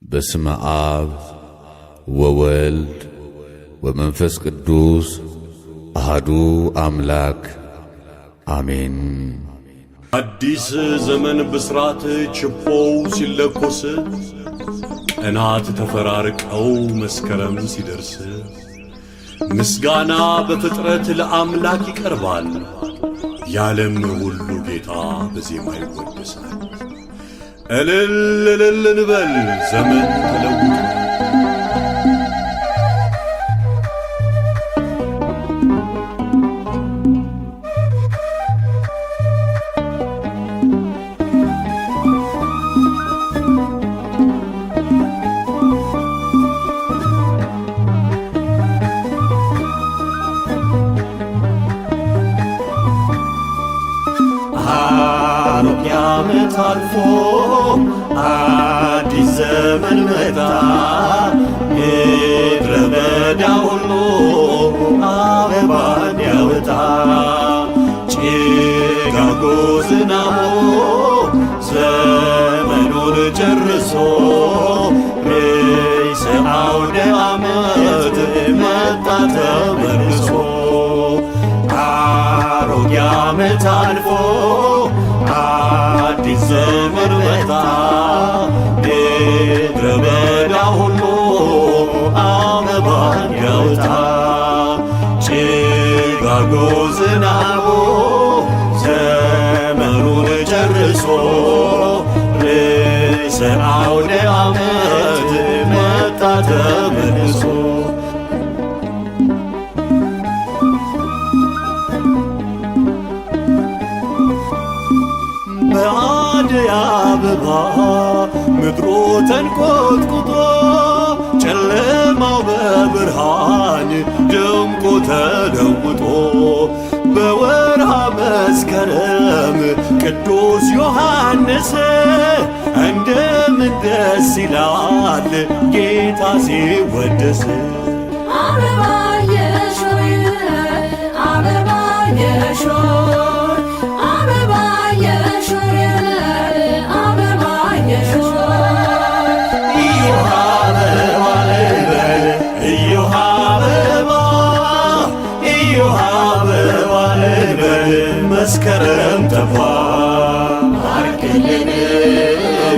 በስመ አብ ወወልድ ወመንፈስ ቅዱስ አሐዱ አምላክ አሜን። አዲስ ዘመን ብስራት ችቦው ሲለኮስ ቀናት ተፈራርቀው መስከረም ሲደርስ ምስጋና በፍጥረት ለአምላክ ይቀርባል። የዓለም ሁሉ ጌታ በዜማ ይወደሳል። እልል እልል እንበል ዘመን ተለውጦ አሮጌ ዓመት አልፎ አዲስ ዘመን መጣ። ምድረ በዳ ሁሉ አበባን ያወጣ። ጭጋጉ ዝናቡ ዘመኑን ጨርሶ ርዕሰ አውደ ዓመት መጣ ተመልሶ። አሮጌ ዓመት አልፎ አዲስ ዘመን መጣ። ምድረ በዳ ሁሉ አበባን ያወጣ። ጭጋጉ ዝናቡ ዘመኑን ጨርሶ ርዕሰ አውደ ዓመት መጣ ተመልሶ። በአደይ አበባ ምድሩ ተንቆጥቁጦ ጨለማው በብርሃን ደምቆ ተለውጦ በወርሃ መስከረም ቅዱስ ዮሐንስ እንደምን ደስ ይላል ጌታ ሲወደስ። አበባየሽ ሆይ አበባየሽ ሆይ አበባየሽ ሆይ አበባየሽ ሆይ እዮሃ አበባ ልበል እዮሃ አበባ እዮሃ አበባ ልበል መስከረም ጠባ። ባርክልን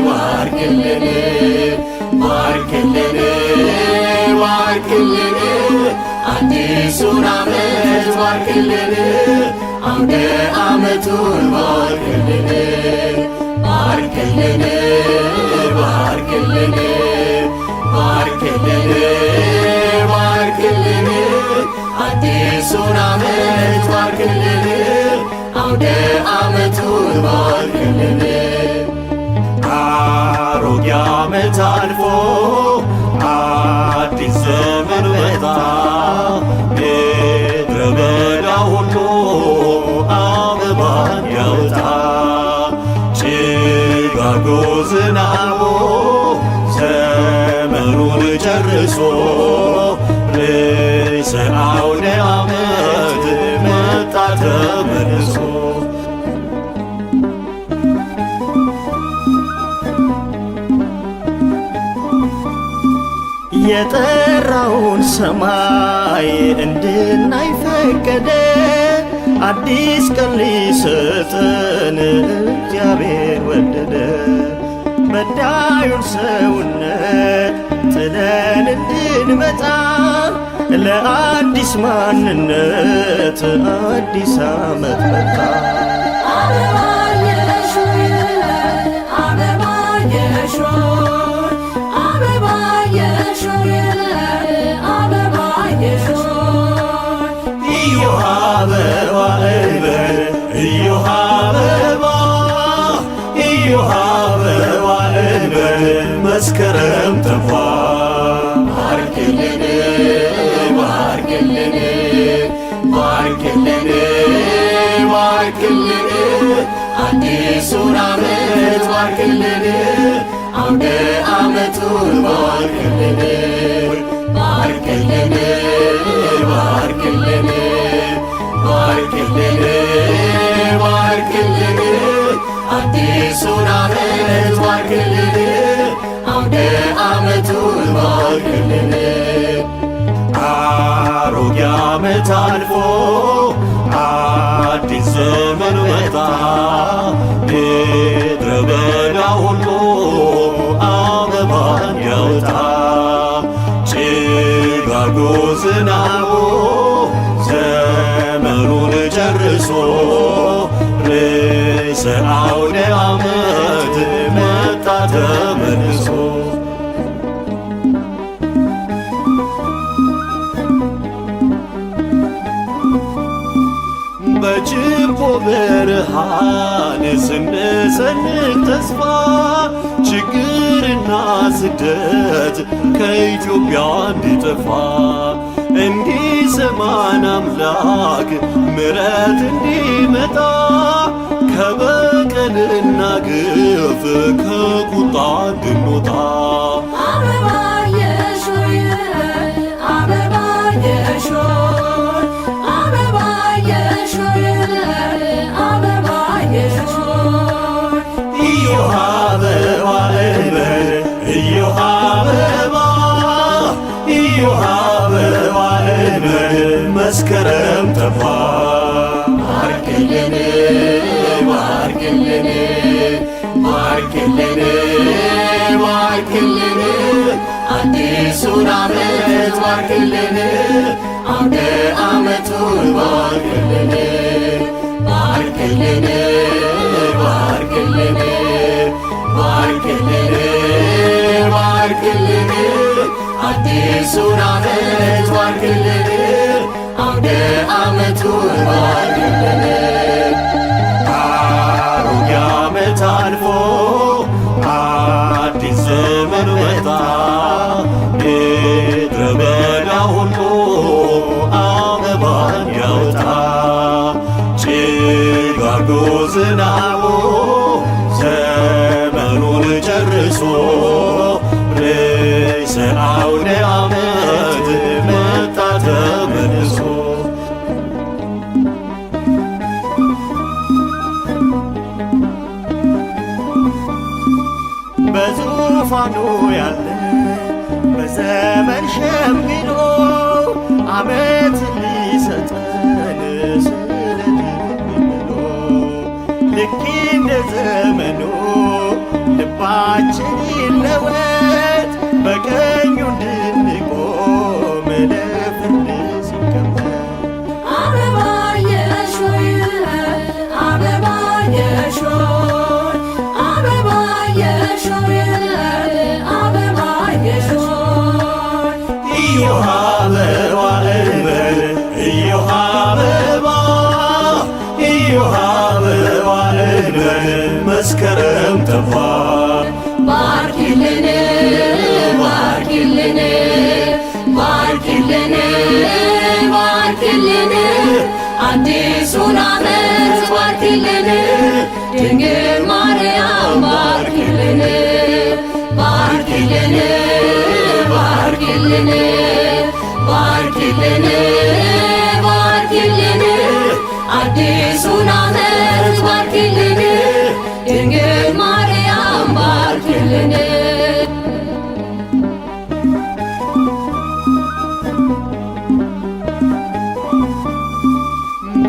ባርክልን ባርክልን ባርክልን አዲሱን ዓመት ባርክልን አውደ ዓመቱን ባርክልን ባርክልን ባርክልን ባርክልን ባርክልን። አሮጌ ዓመት አልፎ አዲስ ዘመን መጣ። ምድረ በዳ ሁሉ አበባን ያውጣ። ጭጋጉ ዝናቡ ዘመኑን ጨርሶ ርዕሰ አውደ ዓመት መጣ ተመልሶ። የጠራውን ሰማይ እንድናይ ፈቀደ። አዲስ ቀን ሊሰጠን እግዚአብሔር ወደደ። በዳዩን ሰውነት ጥለን እንድንመጣ ለአዲስ ማንነት አዲስ ዓመት መጣ። አበባ የሾህ አበባ የሾህ አበባ የሾህ አበባ የሾህ እዮሃ አበባ እንበል እዮሃ አበባ እዮሃ አበባ እንበል መስከረም ጠባ። ባርክልን ባርክልን ባርክልን ባርክልን አዲሱን ዓመት ባርክልን አውደ ዓመቱን ባርክልን ባርክልን ባርክልን ባርክልን ባርክልን አዲሱን ዓመት ባርክልን አውደ ዓመቱን ባርክልን። አሮጌ ዓመት አልፎ አዲስ ዘመን መጣ። ምድረ በዳ ሁሉ አበባን ያውጣ። ጭጋጉ ዝናቡ ዘመኑን ጨርሶ ርዕሰ አውደ ዓመት መጣ ተመልሶ። በችቦ ብርሃን ስንሰንቅ ተስፋ ችግርና ስደት ከኢትዮጵያ እንዲጠፋ እንዲሰማን አምላክ ምሕረት እንዲመጣ ከበቀልና ግፍ ከቁጣ እንድንወጣ። አበባ የሾህ አበባ የሾህ አበባ የሾህ አበባ የሾህ እዮሃ አበባ እንበል እዮሃ አበባ እዮሃ አበባ እንበል መስከረም ጠባ። ባርክልን ባርክልን ባርክልን ባርክልን አዲሱን ዓመት ባርክልን አውደ ዓመቱን ባርክልን ባርክልን ባርክልን ባርክልን ባርክልን አዲሱን ዓመት ባርክልን አውደ ዓመቱን ባርክልን። አሮጌ ዓመት አልፎ አዲስ ዘመን መጣ። ምድረ በዳ ሁሉ አበባን ያውጣ። ጭጋጉ ዝናቡ ዘመኑን ጨርሶ ርዕሰ አውደ ዓመት መጣ ተመልሶ። በዙፋኑ ያለ በዘመን ሸምግሎ ዓመት ሊሰጠን ስለድንብሎ ልክ እንደ ዘመኑ ልባችን ይለወጥ በቀኙ እንድንቆም ለፍርድ ሲቀመጥ። አበባ የሾህ አበባ የሾህ አበባ የሾህ አበባ የሾህ እዮሃ አበባ እንበል እዮሃ አበባ እዮሃ አበባ እንበል አዲሱን ዓመት ባርኪልን ድንግል ማርያም ባርኪልን ባርኪልን ባርኪልን ባርኪልን ባርኪልን አዲሱን ዓመት ባርኪልን ድንግል ማርያም ባርኪልን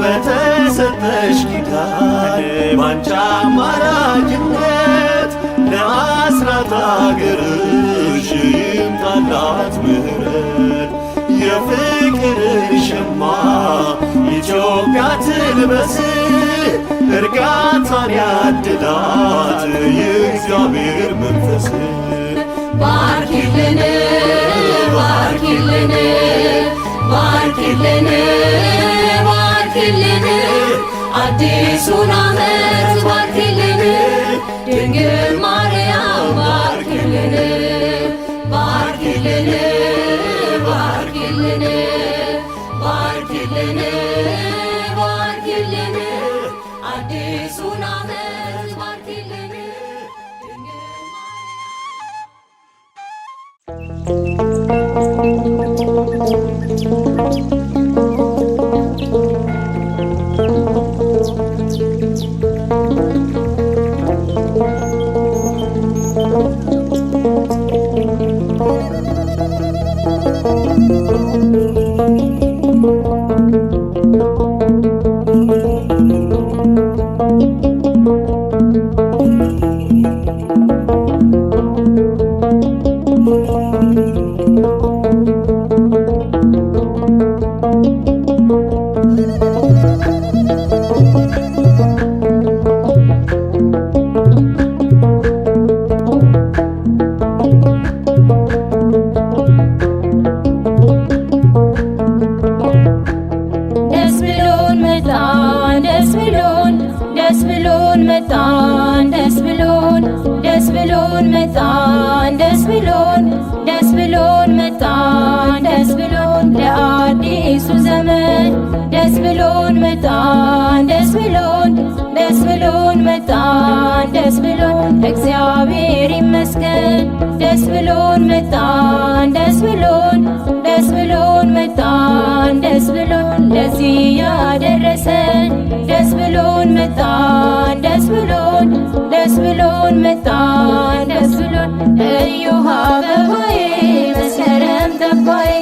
በተሰጠሽ ኪዳን ባንቺ አማላጅነት ለአስራት አገርሽ ይምጣላት ምሕረት የፍቅርን ሸማ ኢትዮጵያ ትልበስ እርጋታን ያድላት የእግዚአብሔር መንፈስ ባርኪልን ባርኪልን ባርኪልን ባርኪልን አዲሱን ዓመት ባርኪልን ድንግል ማርያም ባርኪልን ባርኪልን ባርኪልን ባርኪልን ባርኪልን አዲሱን ዓመት ባርኪልን ድንግል እግዚአብሔር ይመስገን ደስ ብሎን መጣን ደስ ብሎን መጣን ደስ ብሎን ለዚህ ያደረሰን ደስ ብሎን መጣን ደስ ብሎን መጣን ደስ ብሎን እዮሃ አበባዬ መስከረም ጠባዬ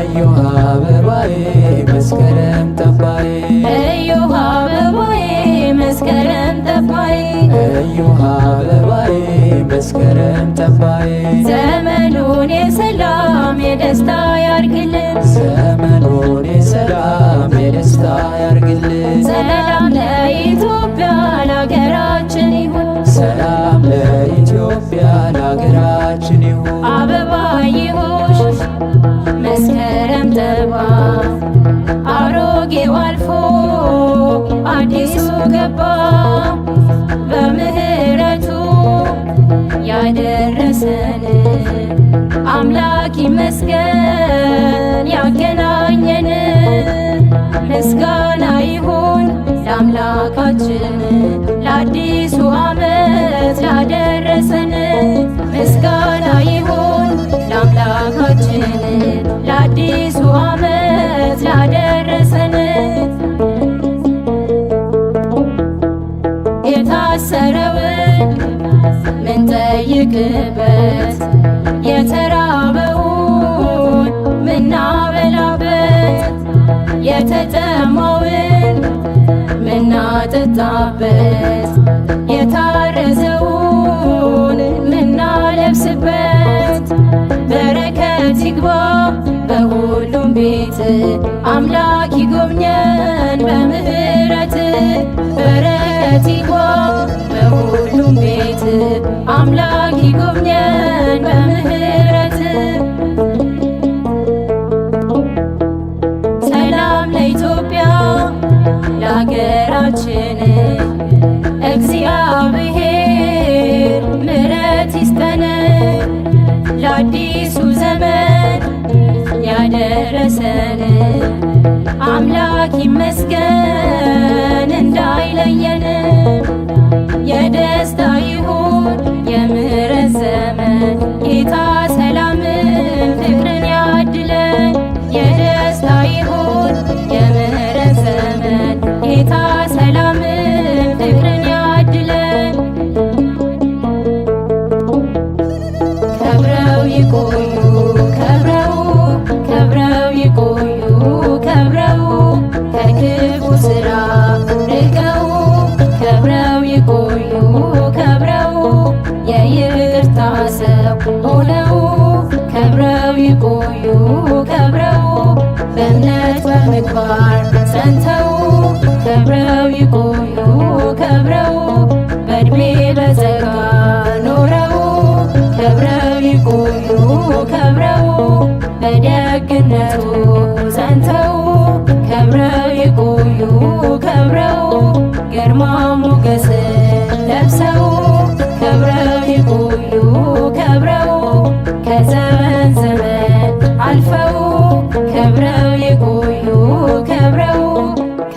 እዮሃ አበባዬ መስከረም ጠባዬ እዮሃ አበባዬ መስከረም ጠባዬ እዮሃ አበባዬ መስከረም ጠባዬ ዘመኑን የሰላም የደስታ ያርግልን ዘመኑን የሰላም የደስታ ያርግልን ሰላም ለኢትዮጵያ ለሀገራችን ይሁን ሰላም ለኢትዮጵያ ለሀገራችን ይሁን አበባየሆሽ መስከረም ጠባ አሮጌው አልፎ አዲሱ ገባ በምህረቱ ያደረሰን አምላክ ይመስገን ያገናኘን ምስጋና ይሁን ለአምላካችን ለአዲሱ ዓመት ላደረሰን ምስጋና ይሁን ለአምላካችን ለአዲሱ ዓመት ላደረሰን የታሰረውን ምንጠይቅበት የተራበውን ምናበላበት የተጠማውን ምናጠጣበት የታረዘውን ምናለብስበት በረከት ይግባ በሁሉም ቤት አምላክ ይጎብኘን በምህረት በረከት ይግባ በሁሉም ቤት አምላክ ይጎብኘን በምህረት ሰላም ለኢትዮጵያ ለሀገራችን እግዚአብሔር ምሕረት ይስጠን ለአዲሱ ዘመን ያደ ያደረሰን አምላክ ይመስገን እንዳይለየን። የደስታ ይሁን የምሕረት ዘመን ጌታ ሰላምን ፍቅርን ያድለን። የደስታ ይሁን የምሕረት ዘመን ጌታ ሰላምን ፍቅርን ያድለን። ከብረው ይቆዩ ከብረው ከብረው ይቆዩ ከብረው ከክፉ ሥራ ርቀው ከብረው ይቆዩ ከብረው የይቅርታ ሰው ሆነው ከብረው ይቆዩ ከብረው በእምነት በምግባር ጸንተው ከብረው ይቆዩ ከብረው በዕድሜ በጸጋ ኖረው ከብረው ይቆዩ ከብረው በደግነቱ ጸንተው ከብረው ይቆዩ ከብረው ግርማ ሞገስን ለብሰው ከብረው ይቆዩ ከብረው ከዘመን ዘመን አልፈው ከብረው ይቆዩ ከብረው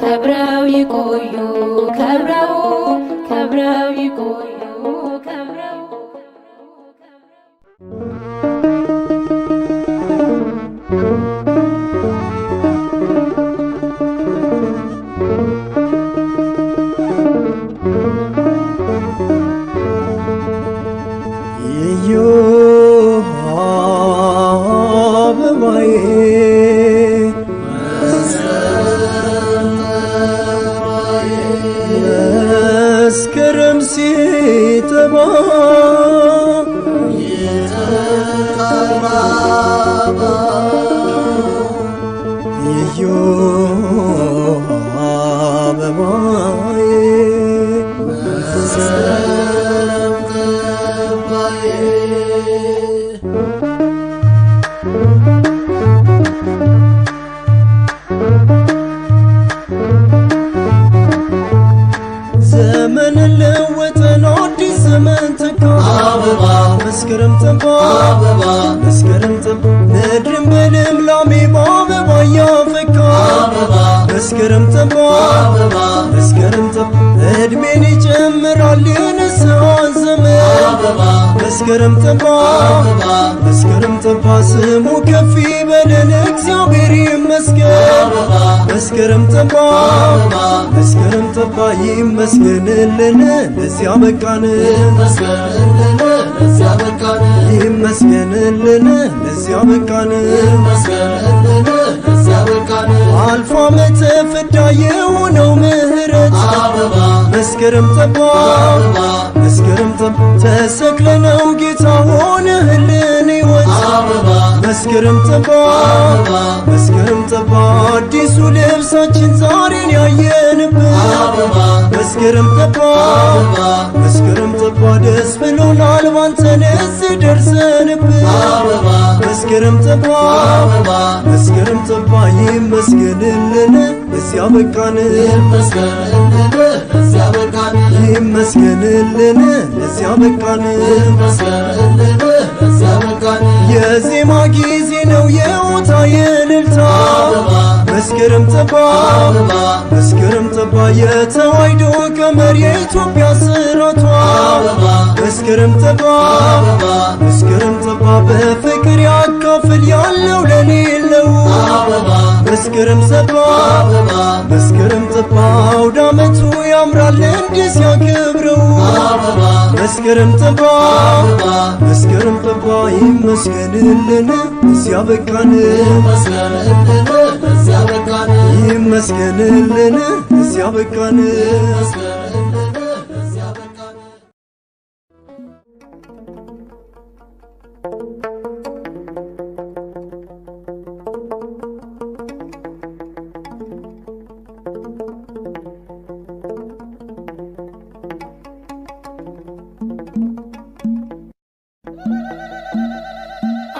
ከብረው ይቆዩ ከብረው ከብረው ይቆዩ ከብረው መስከረም ሲጠባ የእዮሃ አበባዬ መስከረም ገባዬ ዘመን ለወጠን አዲስ ዘመን ተካ አበባ መስከረም ጠባ አበባ መስከረም ጠባ ምድርን በልምላሜ በአበባ ያፈካ አበባ መስከረም ጠባ አበባ መስከረም ጠባ ዕድሜን ይጨምራል የንስሐን ዘመን አበባ መስከረም ጠባ አበባ መስከረም ጠባ ስሙ ከፍ ይበለን እግዚአብሔር ይመስገን አበባ መስከረም ጠባ አበባ መስከረም ጠባ ይመስገንልን ለዚያ በቃን ይመስገንልን ለዚያ በቃን አልፎ ዓመተ ፍዳ የሆነው ምሕረት መስከረም ጠባ መስከረም ጠባ ተሰቅለነው ጌታ ሆነህልን ሕይወት መስከረም ጠባ መስከረም ጠባ አዲሱ ልብሳችን ዛሬን ያየንበት መስከረም ጠባ መስከረም ጠባ ደስ ብሎናል ባንተን እዚህ ደርሰንበት መስከረም ጠባ መስከረም ጠባ ይመስገንልን ለዚያ በቃን ይመስገንልን ለዚያ በቃን የዜማ ጊዜ ነው የሆታ የእልልታ መስከረም ጠባ መስከረም ጠባ የተዋሕዶ ቀመር የኢትዮጵያ ስራቷ መስከረም ጠባ መስከረም ጠባ በፍቅር ያካፍል ያለው ለሌለው መስከረም ጠባ መስከረም ጠባ አውደ ዓመቱ ያምራል እንዲህ ሲያከብረው መስከረም ጠባ መስከረም ጠባ ይመስገንልን እዚያ በቃን ይመስገንልን እዚያ በቃን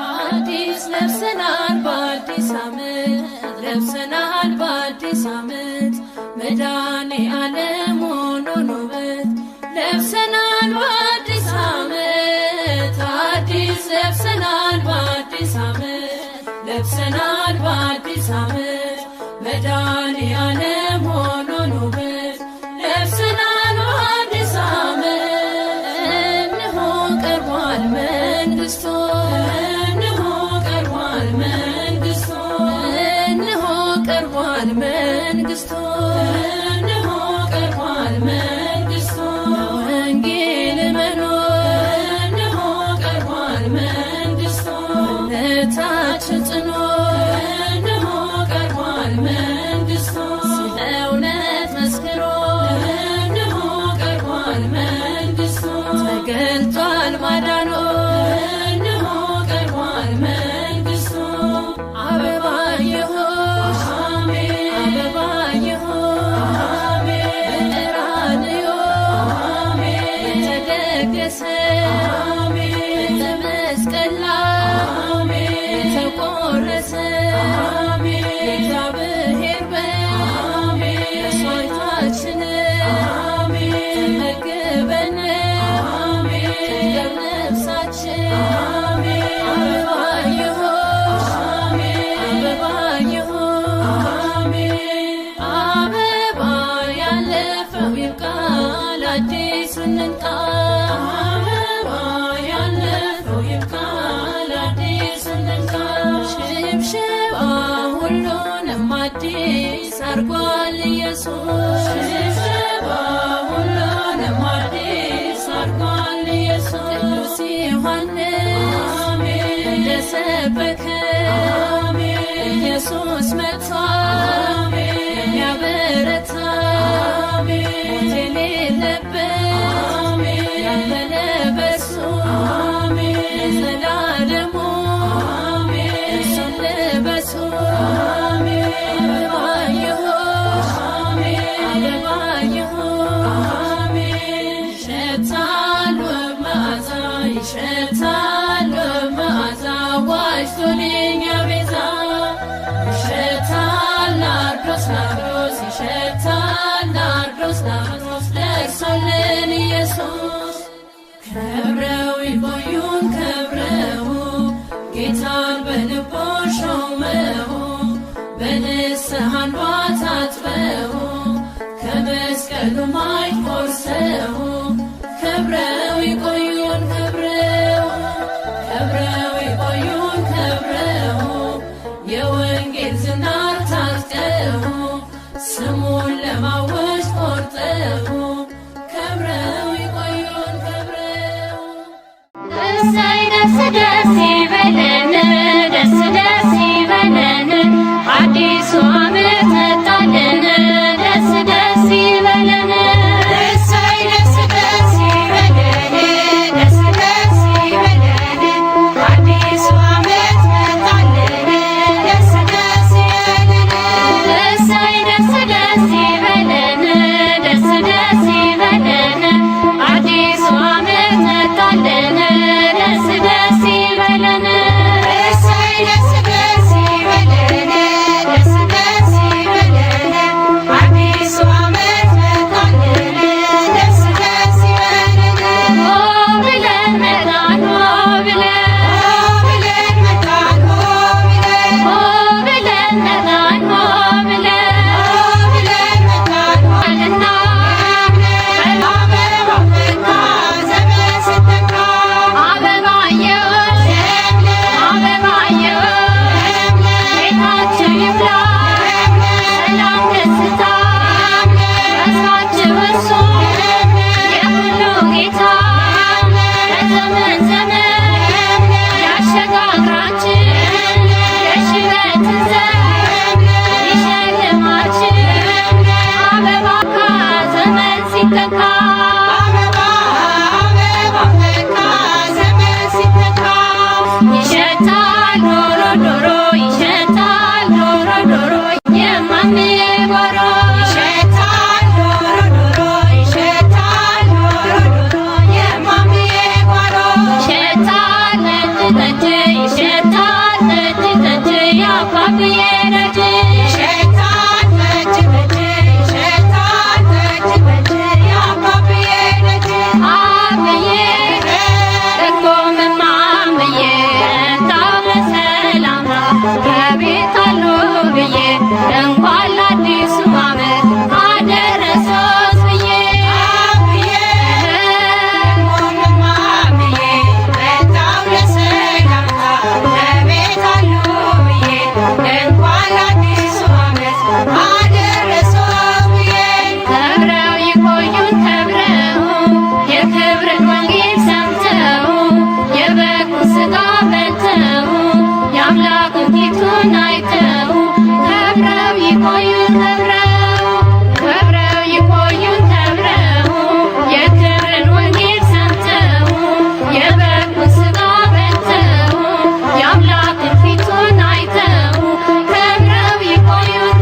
አዲስ ለብሰናል በአዲስ ዓመት ለብሰናል በአዲስ ዓመት መድኃኔ ዓለም ሆኖን ውበት ለብሰናል በአዲስ ዓመት አዲስ ለብሰናል በአዲስ ዓመት ለብሰናል በአዲስ ዓመት መድኃኔዓለም ሆኖን ውበት ለብሰናል በአዲስ ዓመት እነሆ ቀርቧል መንግሥቱ እነሆ ቀርቧል መንግሥቱ እነሆ ቀርቧል መንግሥቱ እነሆ ቀርቧል መንግሥቱ ወንጌል መኖር እነሆ ቀርቧል መንግሥቱ እምነታችን ጽኑ እነሆ ቀርቧል መንግሥቱ ስለ እውነት መስክሮ እነሆ ቀርቧል መንግሥቱ ተገልጧል ማዳኑ እነሆ ቀርቧል መንግሥቱ አበባዬ ሆይ አበባዬ ሆይ በቀራንዮ የተደገሰ በመስቀል ላይ የተቆረሰ የእግዚአብሔር በግ መስዋዕታችን ተመግበን ትንገር ነፍሳችን አበባዬ ሆይ አበባዬ ሆይ አበባ ያለፈው ይብቃ ለአዲሱ እንምጣ አበባ ያለፈው ይብቃ ለአዲሱ እንምጣ ሽብሽባ ሁሉንም አዲስ አርጓል ኢየሱስ ሽብሽባ ሁሉንም አዲስ አርጓል ኢየሱስ ቅዱስ ዮሐንስ እንደሰበከ ኢየሱስ መጥቷል የሚያበረታ ሞት የሌለበት ያመነ በእርሱ ለዘላለሙ እርሱን ልበሱ አበባዬ ሆይ አበባዬ ሆይ ይሸታል ውብ መዓዛ ይሸታል ውብ መዓዛ ዋጅቶልኛ ቤዛ ይሸታል ናርዶስ ናርዶስ ይሸታል ናርዶስ ናርዶስ ደርሶልን ኢየሱስ ከብረው ይቆዩን ከብረው ጌታን በልቦ ሾመው በንስሐ እንባ ታጥበው ከመስቀሉ ማይ ቆርሰው ከብረው ይቆዩን ከብረው ከብረው ይቆዩን ከብረው የወንጌል ዝናር ታጥቀው ስሙን ለማወጅ ቆርጠው ከብረው ይቆዩን ከብረው እሰይ ደስ ደስ ይበለን ደስ ደስ ይበለን አዲሱ ዓመት መጣልን ደስ ደስ ይበለን እሰይ ደስ ደስ ይበለን ደስ ደስ ይበለን አዲሱ ዓመት መጣልን ደስ ደስ ይበለን እሰይ ደስ ደስ ይበለን ደስ ደስ ይበለን አዲሱ ዓመት መጣልን ደስ ደስ ይበለን እሰይ ደስ ደስ ይበለን ደስ ደስ ይበለን አዲሱ ዓመት መጣልን ደስ ደስ ይበለን ሆ ብለን መጣን ሆ ብለን መጣን ሆ ብለን መጣን ሆ ብለን መጣን አለና አበባ ፈካ ዘመን ስተካ አበባየሁ አበባየሁ ቤታችሁ ይፍላ ሰላም ደስታ ተስፋችሁ እርሱ የሁሉ ጌታ ከዘመን ዘመን ያሸጋግራችሁ የሽበትን ዘመን ይሸልማችሁ አበባ ዘመን ሲተካ አበባ ፈካ ዘመን ሲተካ ይሸታል ዶሮ ዶሮ ይሸታል ዶሮ ዶሮ የማሜ ጓሮ ይሸታል ዶሮ ዶሮ ይሸታል ዶሮ ዶሮ የማሜ ጓሮ ይሸታል ነጭ ጠጅ ይሸታል ነጭ ጠጅ የአባብዬ ደጅ ይሸታል ነጭ ጠጅ ይሸታል ነጭ ጠጅ የአባብዬ ደጅ አብዬ እኮ መማምዬ ታበሰላማ በቤት አሉ ብዬ እንኳን ለአዲሱ ዓመት አደረሶት ብዬ መጣው ለሰላምታ በቤት አሉ ብዬ እንኳን ለአዲሱ ዓመት አደረሶት ብዬ ከብረው ይቆዩን ከብረው የክብርን ወንጌል ሰምተው የበጉን ሥጋ በልተው የአምላኩን ፊቱን አይተው ከብረው ይቆዩን ከብረው ይቆዩን ከብረው የክብርን ወንጌል ሰምተው የበጉን ሥጋ በልተው የአምላኩን ፊቱን አይተው ከብረው ይቆዩን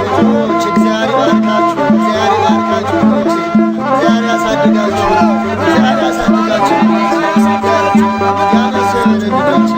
ልጆች እግዚአብሔር ይባርካችሁ፣ እግዚአብሔር ይባርካችሁ። እግዚአብሔር ያሳድጋችሁ፣ እግዚአብሔር ያሳድጋችሁ። ያመሰሉ ልጆች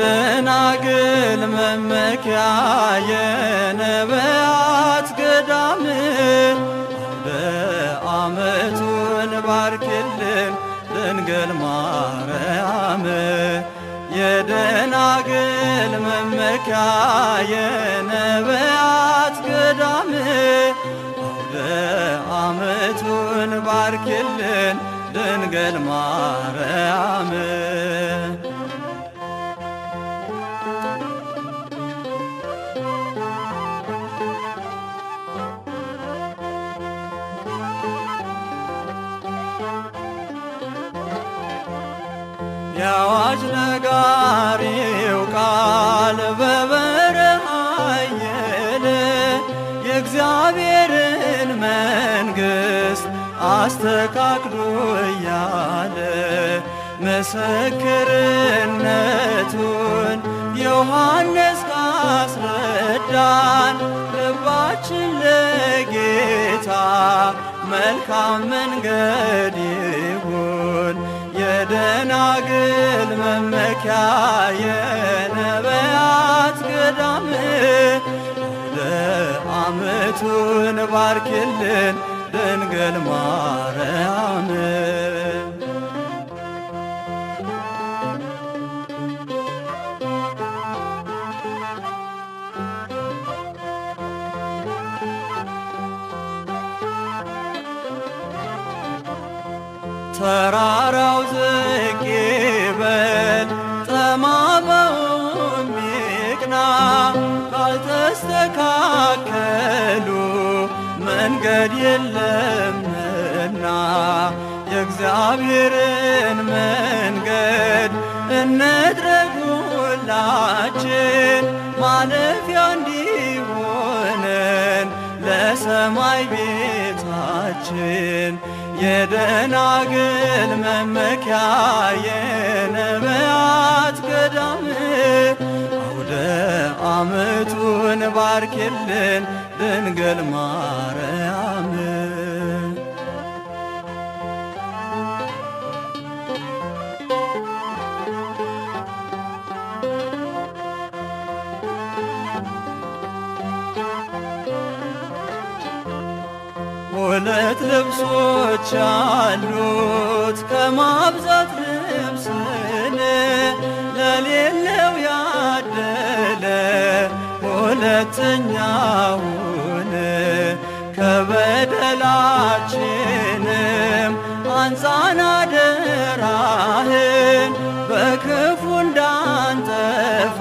የደናግል መመኪያ የነቢያት ገዳም አውደ ዓመቱን ባርክልን ድንግል ማርያም። የደናግል መመኪያ የነቢያት ገዳም አውደ ዓመቱን ባርክልን ድንግል ማርያም። የአዋጅ ነጋሪው ቃል በበረሃ አየለ የእግዚአብሔርን መንግሥት አስተካክሎ እያለ ምስክርነቱን ዮሐንስ ካስረዳን ልባችን ለጌታ መልካም መንገድ ይሁን። የደናግል መመኪያ የነቢያት ገዳም አውደ ዓመቱን ባርክልን ድንግል ማርያም። ተራራው ዝቅ ይበል ጠማማውም ይቅና፣ ካልተስተካከሉ መንገድ የለምና የእግዚአብሔርን መንገድ እንድረግ ሁላችን ማለፊያ እንዲሆነን ለሰማይ ቤታችን። የደናግል መመኪያ የነቢያት ገዳም አውደ ዓመቱን ባርክልን ድንግል ማርያም። ሁለት ልብሶች አሉት ከማብዛት ልብስን ለሌለው ያደለ ሁለተኛውን ከበደላችንም አንጻን አደራህን በክፉ እንዳንጠፋ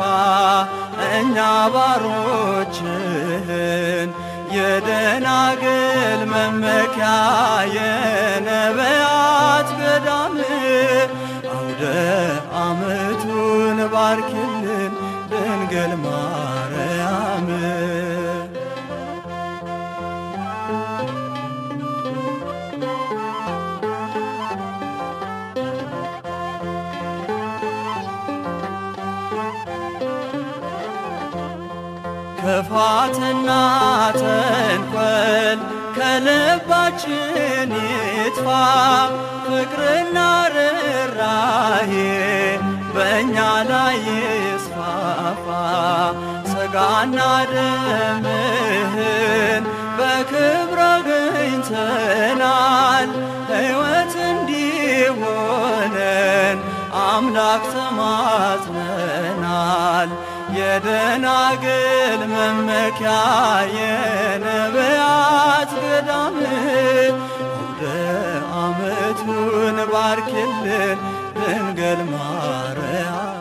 እኛ ባሮችህን። የደናግል መመኪያ የነቢያት ገዳም አውደ ዓመቱን ባርክልን ድንግል ማርያም። ክፋትና ተንኮል ከልባችን ይጥፋ፣ ፍቅርና ርኅራኄ በእኛ ላይ ይስፋፋ። ሥጋና ደምህን በክብር አግኝተናል፣ ሕይወት እንዲሆነን አምላክ ተማጽነናል። የደናግል መመኪያ የነቢያት ገዳም አውደ ዓመቱን ባርኪልን ድንግል ማርያም።